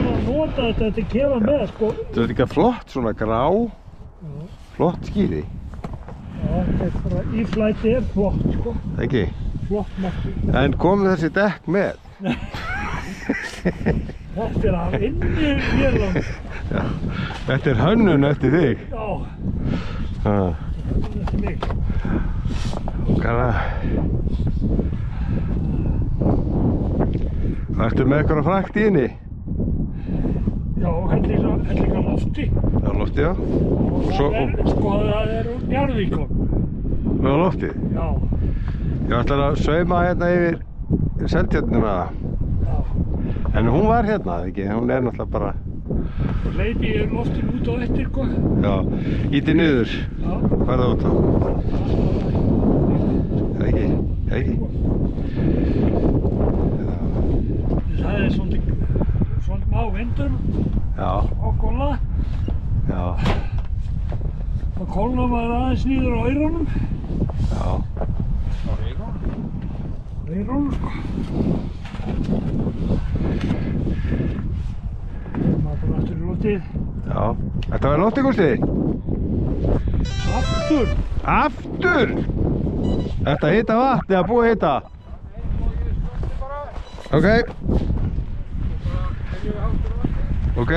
gaman að nota þetta til að kefa með, sko. Þetta er líka flott, svona grá, flott skíði. Já, þetta er bara, íflæti er flott, sko. Ekki? Flott merki. En komu þessi dekk með? Þetta er af inni vélum. Já, þetta er hönnun eftir þig. Já. Ah. Þetta er mig. Kanna. Ertu með eitthvað frakt í henni? Já, hellinga lofti. Það er lofti, já. Og það er úr Njarðvíkum. Það er lofti? Já. Ég ætlar að sauma hérna yfir Seltjörnina. Já. En hún var hérna, ekki? Hún er náttúrulega bara... Og hleypi ég loftin út á eftir, sko. Já, íti niður. Já. Færða út á. Ekki? Ekki? Það er svona má vindur. Já. Og kolla. Já. Og kolla var aðeins niður á eyrunum. Já. Á eyrunum, sko. Maður aftur í loftið. Já. Þetta var loftið, Gústi? Aftur. Aftur? Þetta hita vatn eða búið hita? Ok. Ok.